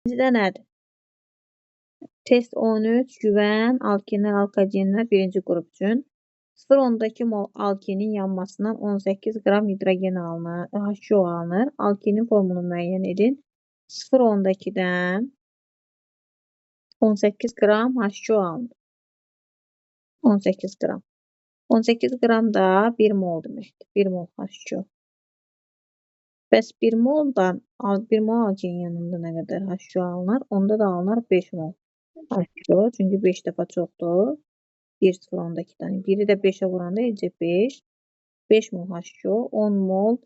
Bizdə nədir? Test 13, güvən, alkenlər, alkagenlər birinci qrup üçün 0,2 mol alkenin yanmasından 18 qram hidrogen alınır, H2O alınır. Alkenin formunu müəyyən edin. 0,2-dən 18 qram H2O alınır. 18 qram. 18 qram da 1 mol deməkdir. 1 mol H2O. Bəs 1 moldan 1 mol alkenin yanında nə qədər H2O alınır? Onda da alınır 5 mol H2O. Çünki 5 dəfə çoxdur. 1,2-dən. 1-i də 5-ə vuranda eləcə 5. 5 mol H2O, 10 mol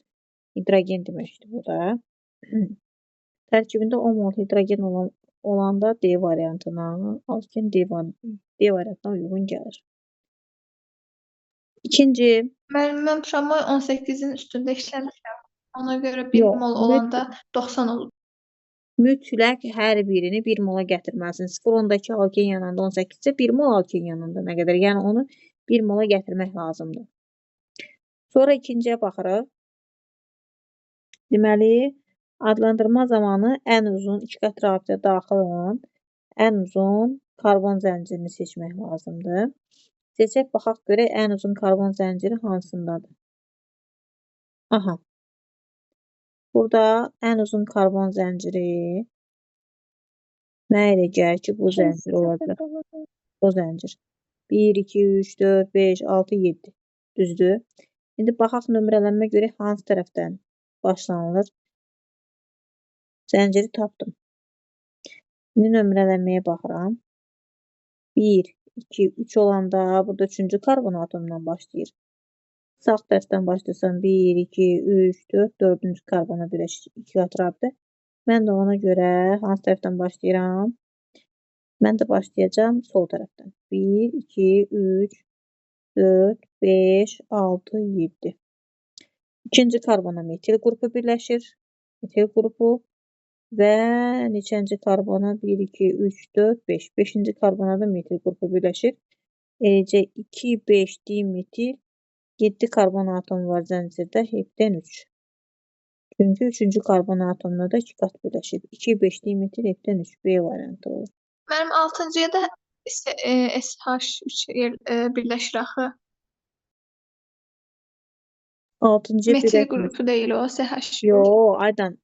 hidrogen deməkdir bu da. Tərkibində 10 mol hidrogen olanda D variantına, alken D variantına uyğun gəlir. İkinci. Mən tramvay 18-in üstündə işləmişəm. Ona görə 1 mol olanda 90 olur. Mütləq hər birini 1 mola gətirməlisin. 0,2 alken yanında 18 isə 1 mol alken yanında nə qədər? Yəni onu 1 mola gətirmək lazımdır. Sonra ikinciyə baxırıq. Deməli, adlandırma zamanı ən uzun iki qat rabitə daxil olan ən uzun karbon zəncirini seçmək lazımdır. Seçək, baxaq görək ən uzun karbon zənciri hansındadır? Aha. Burada ən uzun karbon zənciri nə ilə gəlir ki, bu zəncir olacaq? O zəncir. 1, 2, 3, 4, 5, 6, 7. Düzdür? İndi baxaq nömrələnmə görək hansı tərəfdən başlanılır. Zənciri tapdım. İndi nömrələnməyə baxıram. 1, 2, 3 olanda burada 3-cü karbon atomundan başlayır. Sağ tərəfdən başlasam 1, 2, 3, 4, 4-cü karbona birləşir 2 qat rabitə. Mən də ona görə hansı tərəfdən başlayıram? Mən də başlayacağam sol tərəfdən. 1, 2, 3, 4, 5, 6, 7. İkinci karbona metil qrupu birləşir. Metil qrupu və neçənci karbona? 1, 2, 3, 4, 5. 5-ci karbona da metil qrupu birləşir. Eləcə 2, 5 dimetil 7 karbon atomu var zəncirdə, hepdən 3. Çünki 3-cü karbon atomuna da 2 qat birləşib. 2, 5 dimetil hepdən 3. B variantı olur. Mənim 6-cıya da SH3 birləşir axı. 6-cıya Metil qrupu deyil o, SH3. Yox, Aydan,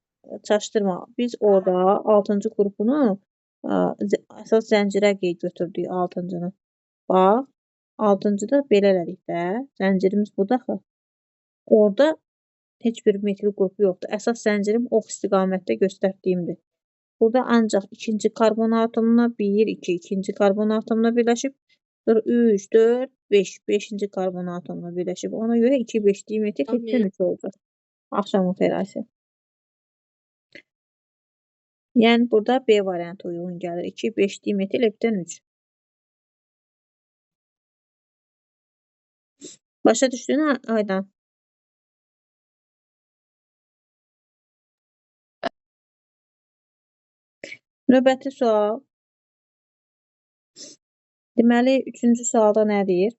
çaşdırma. Biz orada 6-cı qrupunu əsas zəncirə götürdük 6-cını. Bax, 6-cıda belə elədik də. Zəncirimiz budur axı. Orada heç bir metil qrupu yoxdur. Əsas zəncirim ox istiqamətdə göstərdiyimdir. Burada ancaq 2-ci karbon atomuna 1, 2, 2-ci karbon atomuna birləşib. Sonra 3, 4, 5, 5-ci karbon atomuna birləşib. Ona görə 2, 5 dimetil hepdən 3 olacaq. Axşamın xeyirəsi. Yəni burada B variantı uyğun gəlir. 2, 5 dimetil hepdən 3. Başa düşdün Aydan? Növbəti sual. Deməli, 3-cü sualda nə deyir?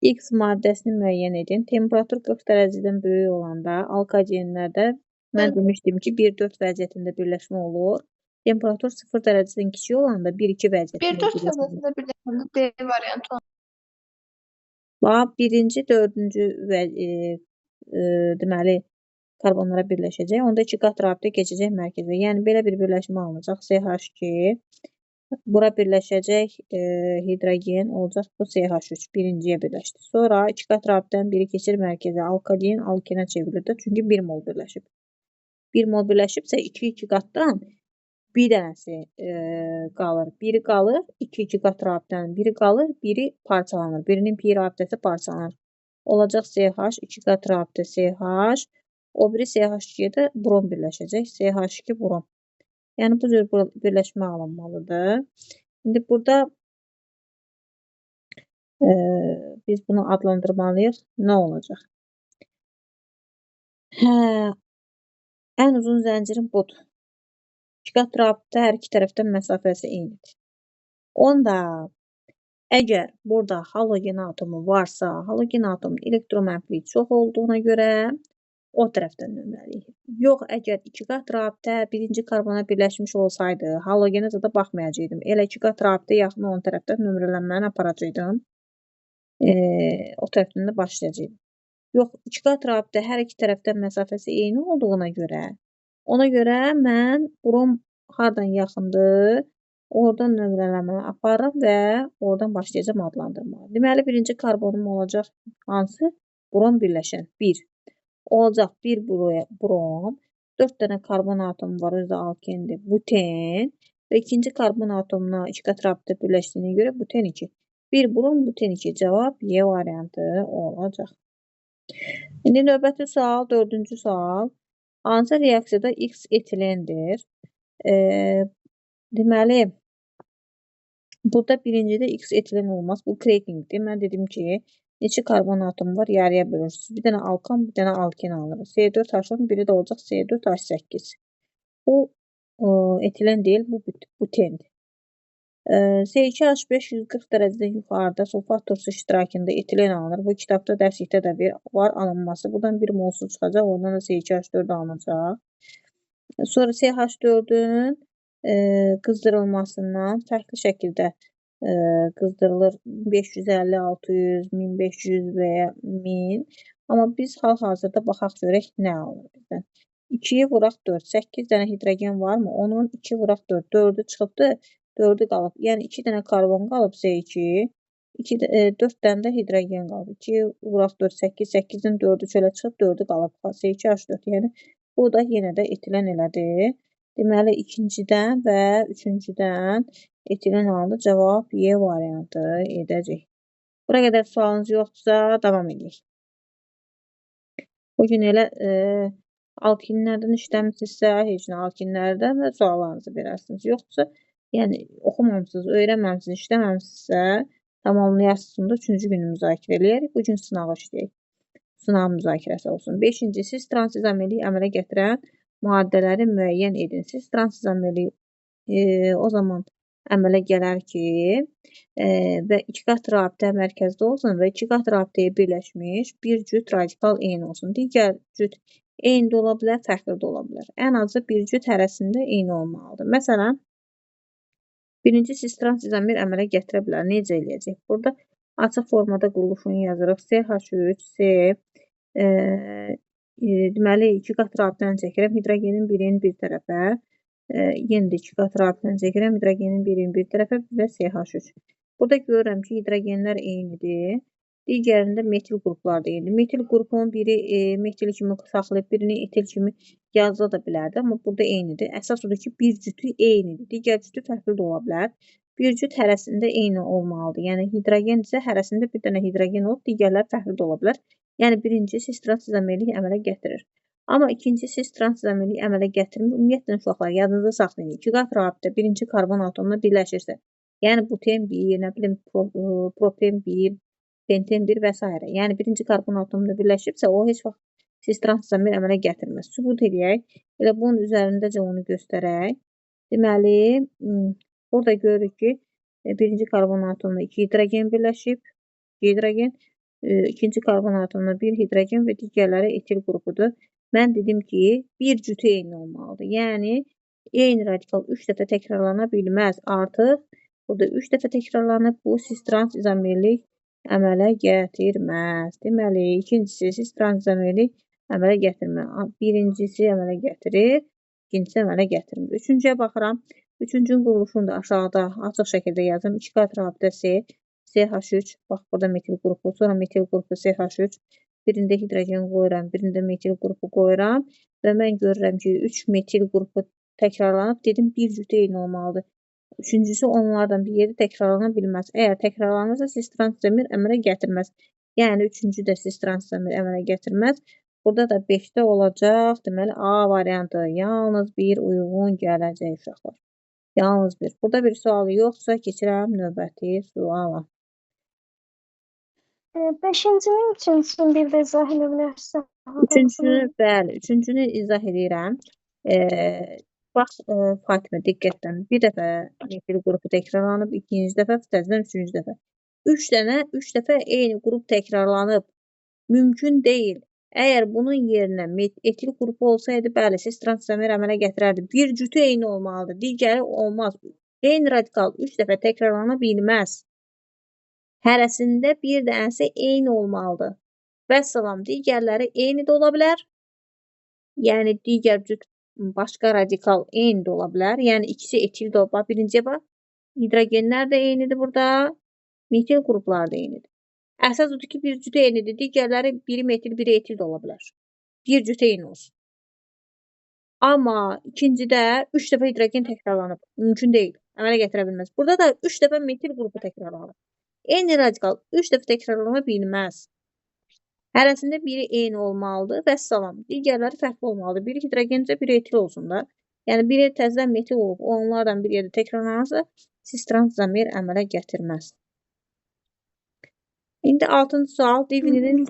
X maddəsini müəyyən edin. Temperatur 40 dərəcədən böyük olanda alkagenlərdə mən demişdim ki, 1-4 vəziyyətində birləşmə olur. Temperatur 0 dərəcədən kiçik olanda 1-2 vəziyyətində birləşmə olur. 1-4 vəziyyətində birləşəndə D variantı olur. Bax, birinci, dördüncü deməli, karbonlara birləşəcək. Onda 2 qat rabitə keçəcək mərkəzə. Yəni, belə bir birləşmə alınacaq. CH2. Bura birləşəcək hidrogen olacaq. Bu CH3 birinciyə birləşdi. Sonra 2 qat rabitənin biri keçir mərkəzə. Alkagen alkenə çevrilir də. Çünki 1 mol birləşib. 1 mol birləşibsə 2 qatdan bir dənəsi qalır. Biri qalır. 2 qat rabitənin biri qalır. Biri parçalanır. Birinin pi rabitəsi parçalanır. Olacaq CH, 2 qat rabitə CH. O biri CH2-yə də brom birləşəcək. CH2 brom. Yəni, bu cür birləşmə alınmalıdır. İndi burada biz bunu adlandırmalıyıq. Nə olacaq? Ən uzun zəncirin budur. 2 qat rabitə hər iki tərəfdən məsafəsi eynidir. Onda əgər burada halogen atomu varsa, halogen atomun elektromənfilik çox olduğuna görə o tərəfdən nömrələyik. Yox, əgər 2 qat rabitə birinci karbona birləşmiş olsaydı, halogenə zada baxmayacaqdım. Elə 2 qat rabitə yaxın olan tərəfdən nömrələnməni aparacaqdım. O tərəfdən də başlayacaqdım. Yox, 2 qat rabitə hər iki tərəfdən məsafəsi eyni olduğuna görə mən brom hardan yaxındır, oradan nömrələməni aparıram və oradan başlayacağım adlandırmağa. Deməli, birinci karbonum olacaq hansı? Brom birləşən 1. Olacaq 1 brom, 4 dənə karbon atomu var, özü də alkendir, buten və ikinci karbon atomuna 2 qat rabitə birləşdiyinə görə buten 2. 1 brom, buten 2. Cavab Y variantı olacaq. İndi növbəti sual, 4-cü sual. Hansı reaksiyada X etilendir? Deməli, burada birincidə X etilen olmaz. Bu kreykingdir. Mən dedim ki, neçə karbon atomu var, yarıya bölürsünüz. Bir dənə alkan, bir dənə alken alırız. C4H10, biri də olacaq C4H8. Bu etilen deyil, bu butendir. C2H5 140 dərəcədən yuxarıda sulfat turşu iştirakında etilen alınır. Bu kitabda, dərslikdə də var alınması. Buradan bir mol su çıxacaq, oradan da C2H4 alınacaq. Sonra CH4-ün qızdırılmasından fərqli şəkildə qızdırılır 550, 600, 1500 və ya 1000. Amma biz hal-hazırda baxaq görək nə alınır bizdən. 2-yi vuraq 4, 8 dənə hidrogen varmı? Onun 2 vuraq 4, 4-ü çıxıbdı, 4-ü qalıb. Yəni 2 dənə karbon qalıb C2, 4 dənə də hidrogen qalıb. 2 vuraq 4, 8, 8-in 4-ü çölə çıxıb, 4-ü qalıb. C2H4, yəni bu da yenə də etilen elədi. Deməli, ikincidən və üçüncüdən etilen alındı. Cavab Y variantı edəcək. Bura qədər sualınız yoxdursa, davam edək. Bugün elə alkinlərdən işləmişsinizsə, heç nə alkinlərdən də suallarınızı verərsiniz. Yoxdursa, yəni oxumamışsınız, öyrənməmişsiniz, işləməmişsinizsə, tamamlayasınız da 3-cü günü müzakirə eləyərik. Bugün sınağı işləyək. Sınav müzakirəsi olsun. 5-ci, siz transizamerliyi əmələ gətirən maddələri müəyyən edin. Siz transizamerliyi o zaman əmələ gələr ki, və 2 qat rabitə mərkəzdə olsun və 2 qat rabitəyə birləşmiş bir cüt radikal eyni olsun. Digər cüt eyni də ola bilər, fərqli də ola bilər. Ən azı bir cüt hərəsində eyni olmalıdır. Məsələn, birinci siz transizamer əmələ gətirə bilər. Necə eləyəcək? Burada açıq formada quruluşunu yazırıq. CH3, C, deməli 2 qat rabitəni çəkirəm. Hidrogenin birini bir tərəfə, yenə də 2 qat rabitəni çəkirəm. Hidrogenin birini bir tərəfə və CH3. Burada görürəm ki, hidrogenlər eynidir. Digərində metil qruplar da eynidir. Metil qrupunun biri metil kimi saxlayıb, birini etil kimi yazıla da bilərdi. Amma burada eynidir. Əsas odur ki, bir cütü eynidir. Digər cütü fərqli də ola bilər. Bir cüt hərəsində eyni olmalıdır. Yəni, hidrogen isə hərəsində bir dənə hidrogen olub, digərlər fərqli də ola bilər. Yəni, birinci siz transizamerliyi əmələ gətirir. Amma ikinci siz transizamerliyi əmələ gətirmir. Ümumiyyətlə, uşaqlar, yadınızda saxlayın. 2 qat rabitə birinci karbon atomuna birləşirsə, yəni buten 1, nə bilim, propen 1, penten 1 və s. Yəni, birinci karbon atomuna birləşibsə, o heç vaxt siz transizamer əmələ gətirməz. Sübut edək. Elə bunun üzərindəcə onu göstərək. Deməli, burada görürük ki, birinci karbon atomuna 2 hidrogen birləşib, hidrogen, ikinci karbon atomuna 1 hidrogen və digərləri etil qrupudur. Mən dedim ki, bir cütü eyni olmalıdır. Yəni, eyni radikal 3 dəfə təkrarlana bilməz. Artıq, burada 3 dəfə təkrarlanıb, bu siz transizamerlik əmələ gətirməz. Deməli, ikincisi siz transizamerlik əmələ gətirməz. Birincisi əmələ gətirir, ikincisi əmələ gətirmir. Üçüncüyə baxıram. Üçüncünün quruluşunu da aşağıda açıq şəkildə yazım. 2 qat rabitə C, CH3, bax burada metil qrupu, sonra metil qrupu CH3, birində hidrogen qoyuram, birində metil qrupu qoyuram və mən görürəm ki, 3 metil qrupu təkrarlanıb, dedim bir cütü eyni olmalıdır. Üçüncüsü onlardan bir yeri təkrarlana bilməz. Əgər təkrarlanırsa, siz transizamer əmələ gətirməz. Yəni, üçüncü də siz transizamer əmələ gətirməz. Burada da 5-də olacaq, deməli, A variantı yalnız bir uyğun gələcək uşaqlar. Yalnız bir. Burada bir sualı yoxsa keçirəm növbəti suala. 5-cinin üçüncüsünü bir də izah edə bilərsən. Üçüncünü izah edirəm. Bax, Fatimə, diqqətlə. Bir dəfə metil qrupu təkrarlanıb, ikinci dəfə, təzədən üçüncü dəfə. 3 dəfə eyni qrup təkrarlanıb. Mümkün deyil. Əgər bunun yerinə etil qrupu olsaydı, bəli, siz transistomer əmələ gətirərdi. Bir cütü eyni olmalıdır, digəri olmaz. Eyni radikal 3 dəfə təkrarlana bilməz. Hərəsində bir dənəsi eyni olmalıdır. Vəssalam, digərləri eyni də ola bilər. Yəni, digər cüt başqa radikal eyni də ola bilər. Yəni, ikisi etil də ola bilər. Birinciyə bax, hidrogenlər də eynidir burada, metil qruplar da eynidir. Əsas odur ki, bir cüt eynidir. Digərləri biri metil, biri etil də ola bilər. Bir cüt eyni olsun. Amma ikincidə 3 dəfə hidrogen təkrarlanıb. Mümkün deyil. Əmələ gətirə bilməz. Burada da 3 dəfə metil qrupu təkrarlanıb. Eyni radikal 3 dəfə təkrarlana bilməz. Hərəsində biri eyni olmalıdır. Vəssalam. Digərləri fərqli olmalıdır. Biri hidrogencə, biri etil olsun da. Yəni, biri təzədən metil olub, onlardan bir yerdə təkrarlanırsa, siz transistomer əmələ gətirməz. İndi 6-cı sual. Divinilin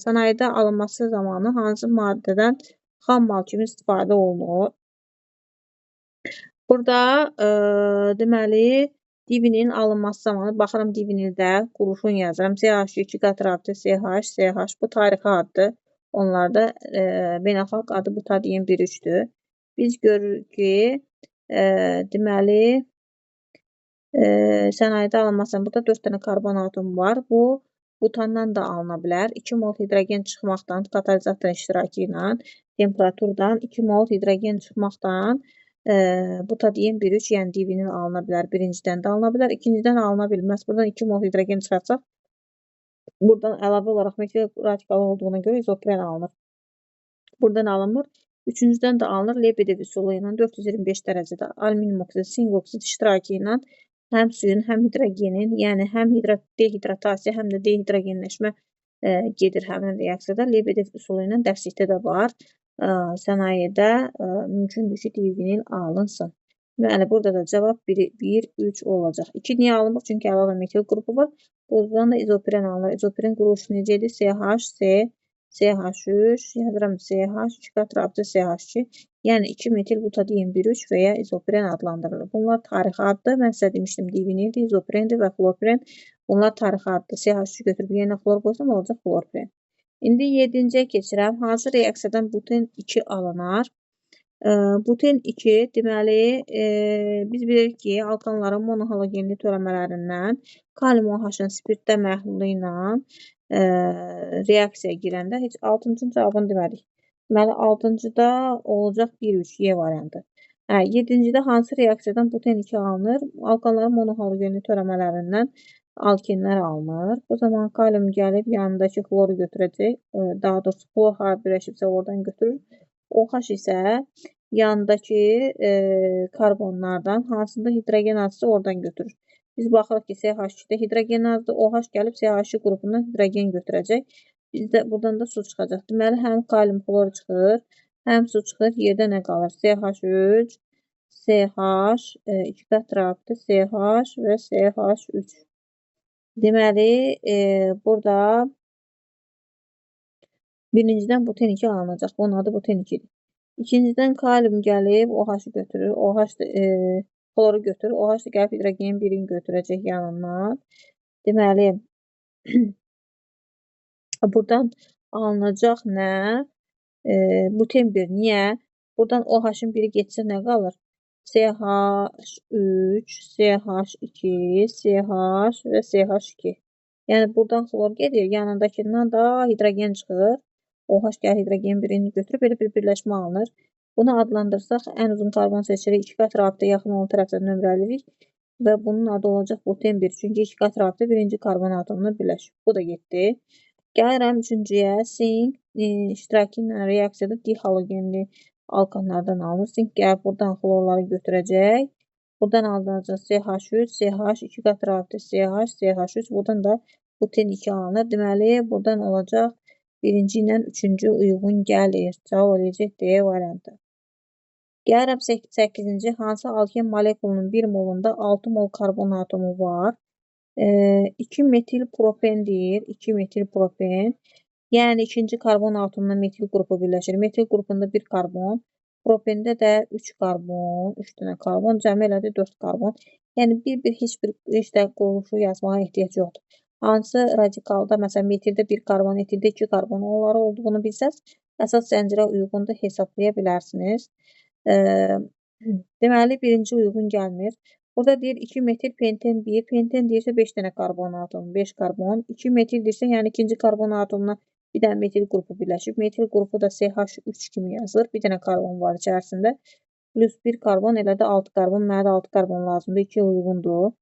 sənayedə alınması zamanı hansı maddədən xam mal kimi istifadə olunur? Burada deməli, divinin alınması zamanı baxıram divinildə quruşun yazıram. CH2 qat-rabitə CH bu tarixi addır. Onlarda beynəlxalq adı butadiyen 1,3-dür. Biz görürük ki, deməli, sənayedə alınması, burada 4 dənə karbon atomu var. Bu, butandan da alına bilər. 2 mol hidrogen çıxmaqdan, katalizator iştirakı ilə, temperaturdan 2 mol hidrogen çıxmaqdan butadiyen 1,3, yəni divinil alına bilər. Birincidən də alına bilər, ikincidən alına bilməz. Buradan 2 mol hidrogen çıxartsaq, buradan əlavə olaraq metil radikalı olduğuna görə izopren alınır. Buradan alınmır. Üçüncüdən də alınır. Lebedev üsulu ilə 425 dərəcədə alüminium oksid, sink oksid iştirakı ilə həm suyun, həm hidrogenin, yəni həm dehidratasiya, həm də dehidrogenləşmə gedir həmin reaksiyada. Lebedev üsulu ilə dərslikdə də var. Sənayedə mümkündür ki, divinil alınsın. Deməli, burada da cavab 1, 3 olacaq. 2 niyə alınmır? Çünki əlavə metil qrupu var. Buradan da izopren alınır. İzopren quruluşu necədir? CH, CH3, yazıram CH, 2 qat-rabitə CH2, yəni 2 metil butadiyen 1,3 və ya izopren adlandırılır. Bunlar tarixi addır. Mən sizə demişdim, divinildir, izoprendir və florpren. Bunlar tarixi addır. CH3 götürüb yerinə flor qoysam, olacaq florpren. İndi 7-ciyə keçirəm. Hansı reaksiyadan buten 2 alınar? Buten 2, deməli, biz bilirik ki, alkanların monohalogenli törəmələrindən kalium OH-ın spirtdə məhlulu ilə reaksiyaya girəndə heç 6-cı cavabını demədik. Deməli, 6-cıda olacaq 1,3 Y variantı. 7-cidə hansı reaksiyadan buten 2 alınır? Alkanların monohalogenli törəmələrindən alkenlər alınır. Bu zaman kalium gəlib yanındakı xloru götürəcək. Daha doğrusu xlor hara birləşibsə oradan götürür. OH isə yanındakı karbonlardan hansında hidrogen azsa oradan götürür. Biz baxırıq ki, CH2-də hidrogen azdır. OH gəlib CH2 qrupundan hidrogen götürəcək. Bizdə buradan da su çıxacaq. Deməli, həm kalium xlor çıxır, həm su çıxır. Yerdə nə qalır? CH3, CH, 2 qat-rabitə CH və CH3. Deməli, burada birincidən buten 2 alınacaq. Bunun adı buten 2-dir. İkincidən kalium gəlib OH-ı götürür. OH xloru götürür. OH da gəlib hidrogenin birini götürəcək yanından. Deməli, buradan alınacaq nə? Buten 1. Niyə? Buradan OH-ın biri getsə nə qalır? CH3, CH2, CH və CH2. Yəni, buradan xlor gedir. Yanındakindən da hidrogen çıxır. OH gəlir hidrogenin birini götürüb, belə bir birləşmə alınır. Bunu adlandırsaq, ən uzun karbon seçirik. 2 qat-rabitə yaxın olan tərəfdən nömrələyirik və bunun adı olacaq buten 1. Çünki 2 qat-rabitə birinci karbon atomuna birləşib. Bu da getdi. Gəlirəm 3-cüyə. Sink iştirakı ilə reaksiyada dihalogenli alkanlardan alınır. Sink gəlib buradan xlorları götürəcək. Buradan alınacaq CH3, CH, 2 qat-rabitə CH, CH3. Buradan da buten 2 alınır. Deməli, buradan olacaq birinci ilə 3-cü uyğun gəlir. Cavab olacaq D variantı. Gəlirəm 8-ci. Hansı alken molekulunun 1 molunda 6 mol karbon atomu var? 2 metil propendir. 2 metil propen. Yəni, ikinci karbon atomuna metil qrupu birləşir. Metil qrupunda 1 karbon. Propende də 3 karbon. 3 dənə karbon. Cəmi elədi 4 karbon. Yəni, heç bir quruluşu yazmağa ehtiyac yoxdur. hansı radikalda, məsələn, metildə 1 karbon, etildə 2 karbon onları olduğunu bilsəz, əsas zəncirə uyğun da hesablaya bilərsiniz. Deməli, birinci uyğun gəlmir. Burada deyir 2 metil penten 1, penten deyirsə 5 dənə karbon atomu, 5 karbon. 2 metil deyirsə, yəni ikinci karbon atomuna bir dənə metil qrupu birləşib. Metil qrupu da CH3 kimi yazılır. Bir dənə karbon var içərisində. Plus 1 karbon, elə də 6 karbon. Mənə də 6 karbon lazımdır. 2 uyğundur.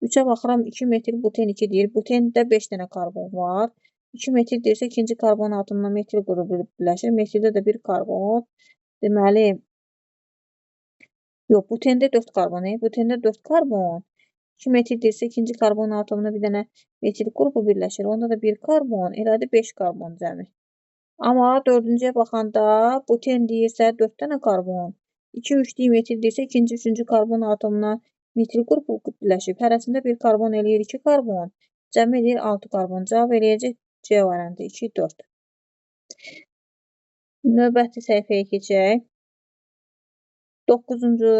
3-ə baxıram, 2 metil buten 2 deyir. Butende 5 dənə karbon var. 2 metil deyirsə, ikinci karbon atomuna metil qrupu birləşir. Metildə də 1 karbon. Deməli, yox, butende 4 karbon. Butende 4 karbon. 2 metil deyirsə, ikinci karbon atomuna bir dənə metil qrupu birləşir. Onda da 1 karbon, elədir 5 karbon cəmi. Amma dördüncüyə baxanda buten deyirsə 4 dənə karbon. 2-3 metil deyirsə, ikinci, üçüncü karbon atomuna metil qrupu birləşib. Hərəsində 1 karbon eləyir 2 karbon. Cəmi eləyir 6 karbon. Cavab eləyəcək C variantı 2, 4. Növbəti səhifəyə keçək. 9-cu.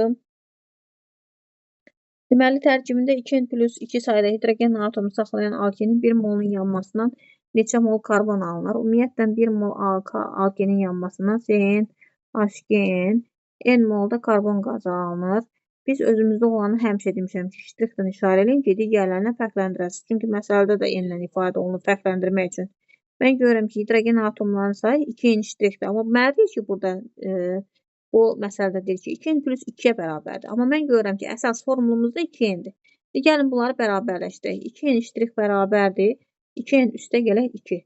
Deməli, tərkibində 2N plus 2 sayda hidrogen atomu saxlayan alkenin 1 molun yanmasından neçə mol karbon alınır? Ümumiyyətlə 1 mol alkenin yanmasından CN, HGN, N molda karbon qazı alınır. Biz özümüzdə olanı həmişə demişəm ki, ştrixdən işarə eləyin ki, digərlərindən fərqləndirəsiniz. Çünki məsələdə də N-lə ifadə olunur fərqləndirmək üçün. Mən görürəm ki, hidrogen atomlarının sayı 2N ştrixdir. Amma mənə deyir ki, burada bu məsələdə deyir ki, 2N plus 2-yə bərabərdir. Amma mən görürəm ki, əsas formulumuzda 2N-dir. Gəlin bunları bərabərləşdirək. 2N ştrix bərabərdir. 2N üstə gələk 2.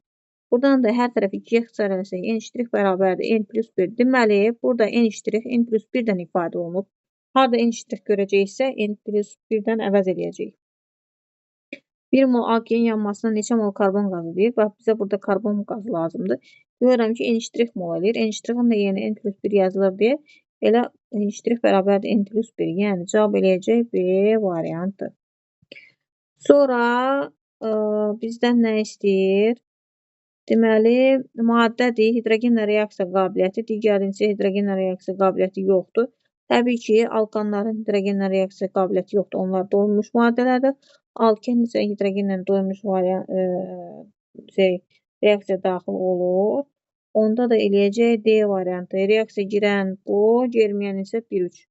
Buradan da hər tərəfi 2-yə ixtisar eləsək, N ştrix bərabərdir. N plus 1. Deməli, burada N ştrix N plus 1-dən ifadə olunub. Harada N ştrix görəcəksə, N plus 1-dən əvəz eləyəcək. 1 mol alkenin yanmasına neçə mol karbon qazı deyir. Bax, bizə burada karbon qazı lazımdır. Görürəm ki, N ştrix mol eləyir. N ştrixin də yeni N plus 1 yazılır deyə elə N ştrix bərabərdir N plus 1. Yəni, cavab eləyəcək B variantı. Sonra bizdən nə istəyir? Deməli, maddədir, hidrogenlə reaksiya qabiliyyəti, digərincə hidrogenlə reaksiya qabiliyyəti yoxdur. Təbii ki, alkanların hidrogenlə reaksiya qabiliyyəti yoxdur, onlar doymuş maddələrdir. Alken isə hidrogenlə doymuş reaksiya daxil olur. Onda da eləyəcək D variantı. Reaksiya girən bu, girməyən isə 1-3.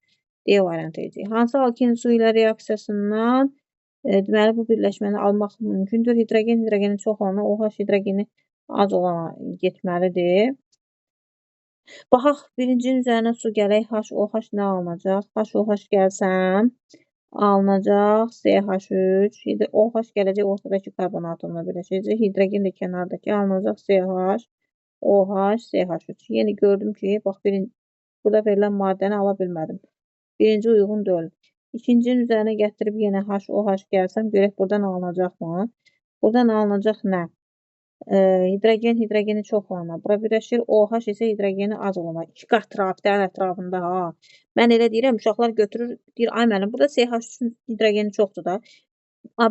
D variantı eləyəcək. Hansı alken su ilə reaksiyasından deməli, bu birləşməni almaq mümkündür. Hidrogeni çox olana, OH hidrogeni az olana getməlidir. Baxaq, birincinin üzərinə su gələk, HOH nə alınacaq? HOH gəlsəm, alınacaq CH3, OH gələcək ortadakı karbon atomuna birləşəcək, hidrogen də kənardakı alınacaq CH, OH, CH3. Yeni gördüm ki, bax, burada verilən maddəni ala bilmədim. Birinci uyğun deyil. İkincinin üzərinə gətirib yenə HOH gəlsəm, görək buradan alınacaq mı? Buradan alınacaq nə? Hidrogeni çox olana bura birləşir, OH isə hidrogeni az olana. 2 qat rabitənin ətrafında. Mən elə deyirəm, uşaqlar götürür, deyir, ay mənim, burada CH3-ün hidrogeni çoxdur da.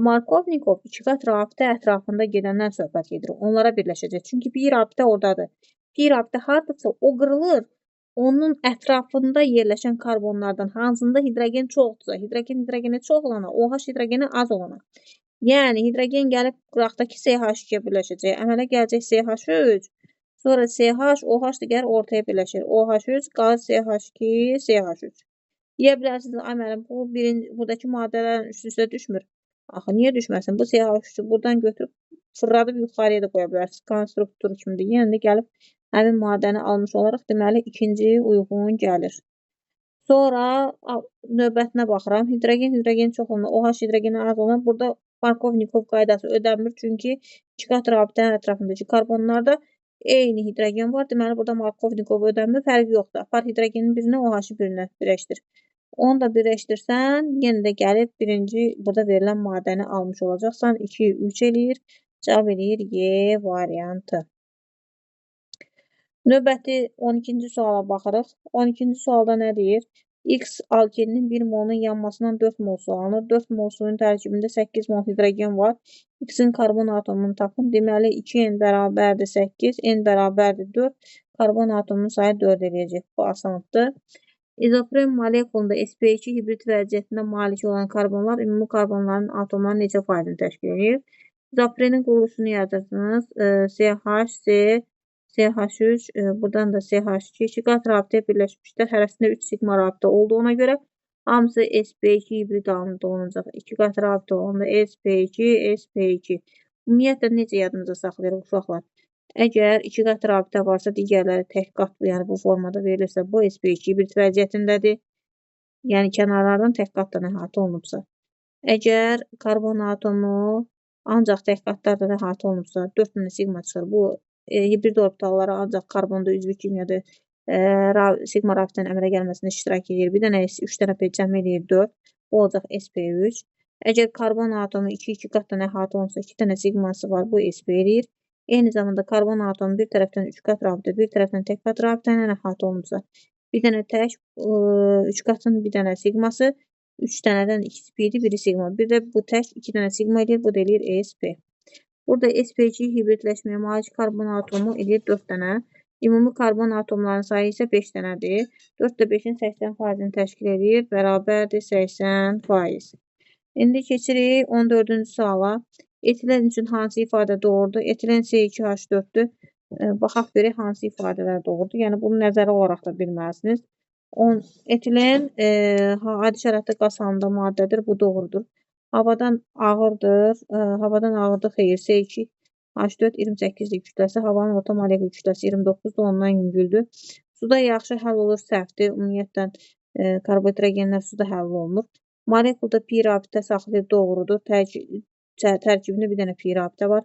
Markovnikov 2 qat rabitə ətrafında gedəndən söhbət gedir. Onlara birləşəcək. Çünki bir rabitə oradadır. Bir rabitə hardırsa, o qırılır. Onun ətrafında yerləşən karbonlardan hansında hidrogen çoxdursa, hidrogeni çox olana, OH hidrogeni az olana. Yəni, hidrogen gəlib qıraqdakı CH2-yə birləşəcək. Əmələ gələcək CH3, sonra CH, OH digər ortaya birləşir. OH3, qaz CH2, CH3. Deyə bilərsiniz, ay mənim, bu buradakı maddələrin üst-üstə düşmür. Axı, niyə düşməsin? Bu CH3-ü buradan götürüb, fırladıb yuxarıya da qoya bilərsiniz. Konstruktor kimidir. Yəni də gəlib həmin maddəni almış olaraq, deməli, ikinci uyğun gəlir. Sonra növbətinə baxıram. Hidrogen çox olana, OH hidrogeni az olana. Burada Markovnikov qaydası ödənmir. Çünki 2 qat rabitənin ətrafındakı karbonlarda eyni hidrogen var. Deməli, burada Markovnikov ödənmir. Fərqi yoxdur. Apar hidrogenin birinə, OH-ı birinə birləşdir. Onu da birləşdirsən, yenə də gəlib birinci burada verilən maddəni almış olacaqsan. 2, 3 eləyir. Cavab eləyir Y variantı. Növbəti 12-ci suala baxırıq. 12-ci sualda nə deyir? X alkeninin 1 molunun yanmasından 4 mol su alınır. 4 mol suyun tərkibində 8 mol hidrogen var. X-in karbon atomunu tapın. Deməli, 2N bərabərdir 8, N bərabərdir 4. Karbon atomunun sayı 4 eləyəcək. Bu asanlıqdır. İzopren molekulunda sp2 hibrid vəziyyətində malik olan karbonlar ümumi karbonların atomların neçə faizini təşkil edir? Zaprenin quruluşunu yazırsınız. CH, CH3, buradan da CH2. İki qat rabitə birləşmişlər. Hərəsində 3 sigma rabitə olduğuna görə hamısı sp2 hibrid halında olacaq. İki qat rabitə olanda sp2, sp2. Ümumiyyətlə necə yadımıza saxlayırıq uşaqlar? Əgər iki qat rabitə varsa, digərləri tək qatlı, yəni bu formada verilirsə, bu sp2 hibrid vəziyyətindədir. Yəni kənarlardan tək qatla əhatə olunubsa. Əgər karbon atomu ancaq tək qatlarla əhatə olunubsa, 4 dənə sigma çıxır. Bu hibrid orbitallara ancaq karbonda üzvü kimyada sigma rabitənin əmələ gəlməsində iştirak edir. Bir dənə 3 dənə P cəm edir 4. Bu olacaq sp3. Əgər karbon atomu 2 qatdan əhatə olunsa, 2 dənə sigması var. Bu sp edir. Eyni zamanda karbon atomu bir tərəfdən 3 qat rabitə, bir tərəfdən tək qat rabitə ilə əhatə olunubsa, bir dənə tək 3 qatın bir dənə sigması, 3 dənədən 2 sp idi, biri sigma. Bir də bu tək 2 dənə sigma edir, bu da eləyir sp. Burada sp2 hibridləşməyə malik karbon atomu edir 4 dənə. Ümumi karbon atomlarının sayı isə 5 dənədir. 4 də 5-in 80%-ni təşkil edir, bərabərdir 80%. İndi keçirik 14-cü suala. Etilen üçün hansı ifadə doğrudur? Etilen C2H4-dür. Baxaq görək hansı ifadələr doğrudur. Yəni bunu nəzərə olaraq da bilməlisiniz. Etilen adi şəraitdə qaz halında maddədir. Bu doğrudur. Havadan ağırdır. Havadan ağırdır. Xeyr. C2H4 28-dir kütləsi. Havanın orta molekul kütləsi 29-dur. Ondan yüngüldür. Suda yaxşı həll olur. Səhvdir. Ümumiyyətlə karbohidrogenlər suda həll olunur. Molekulda pi rabitə saxlayır. Doğrudur. Tərkibində bir dənə pi rabitə var.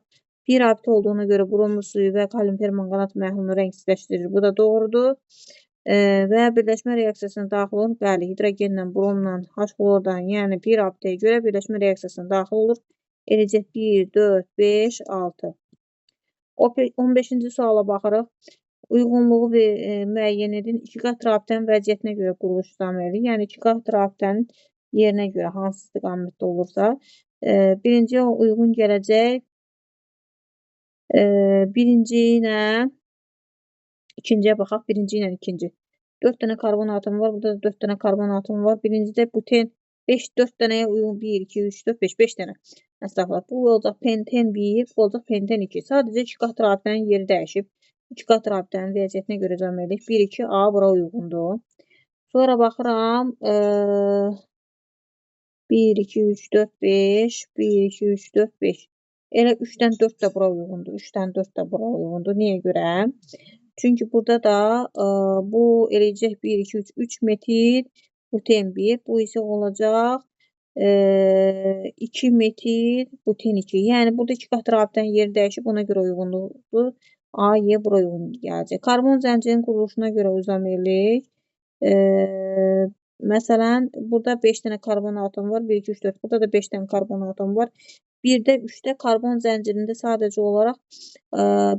Pi rabitə olduğuna görə bromlu suyu və kalium permanganat məhlulunu rəngsizləşdirir. Bu da doğrudur. Və birləşmə reaksiyasına daxil olur. Bəli, hidrogenlə, bromla, H-klordan, yəni pi rabitəyə görə birləşmə reaksiyasına daxil olur. Eləcək 1, 4, 5, 6. 15-ci suala baxırıq. Uyğunluğu müəyyən edin. 2 qat rabitənin vəziyyətinə görə quruluş istiqaməti. Yəni 2 qat rabitənin yerinə görə hansı istiqamətdə olursa, birinciyə uyğun gələcək. Birinci ilə ikinciyə baxaq. Birinci ilə ikinci. 4 dənə karbon atomu var. Burada da 4 dənə karbon atomu var. Birincidə buten 4 dənəyə uyğun 1, 2, 3, 4, 5 dənə. Əslində bu olacaq penten 1, bu olacaq penten 2. Sadəcə 2 qat rabitənin yeri dəyişib. 2 qat rabitənin vəziyyətinə görə cəm edirik. 1, 2, A bura uyğundur. Sonra baxıram. 1, 2, 3, 4, 5. 1, 2, 3, 4, 5. Elə 3-dən 4 də bura uyğundur. 3-dən 4 də bura uyğundur. Niyə görə? Çünki burada da bu eləyəcək 1, 2, 3, 3 metil buten 1. Bu isə olacaq 2 metil buten 2. Yəni burada 2 qat rabitənin yeri dəyişib, ona görə uyğunluqdur. A, Y bura uyğun gələcək. Karbon zəncirinin quruluşuna görə uzamırıq. Məsələn, burada 5 dənə karbon atomu var. 1, 2, 3, 4. Burada da 5 dənə karbon atomu var. 1-də 3-də karbon zəncirində sadəcə olaraq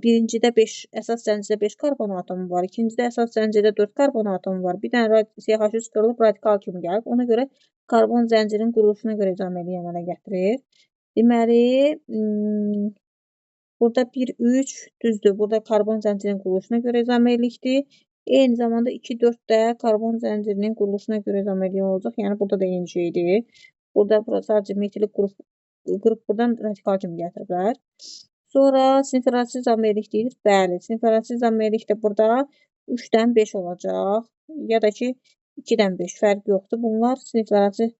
birincidə 5, əsas zəncirdə 5 karbon atomu var. İkincidə əsas zəncirdə 4 karbon atomu var. Bir dənə CH3 qırılıb radikal kimi gəlib. Ona görə karbon zəncirinin quruluşuna görə izameli əmələ gətirir. Deməli, burada 1, 3 düzdür. Burada karbon zəncirinin quruluşuna görə izaməlikdir. Eyni zamanda 2, 4 də karbon zəncirinin quruluşuna görə izaməlik olacaq. Yəni burada da eyni şeydir. Burada sadəcə metili qırıb buradan radikal kimi gətiriblər. Sonra sinferatsiz izamerlik deyilir. Bəli, sinferatsiz izamerlik də burada 3-dən 5 olacaq. Ya da ki 2-dən 5 fərq yoxdur. Bunlar sinferatsiz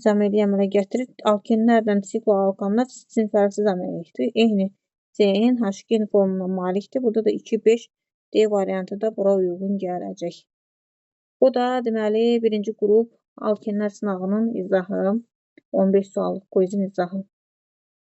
izamerliyi əmələ gətirir. Alkenlərdən sikloalkanlar sinferatsiz izamerlikdir. Eyni CnH2 formuna malikdir. Burada da 2, 5 D variantı da bura uyğun gələcək. Bu da deməli birinci qrup alkenlər sınağının izahı. 15 suallıq quizin izahı.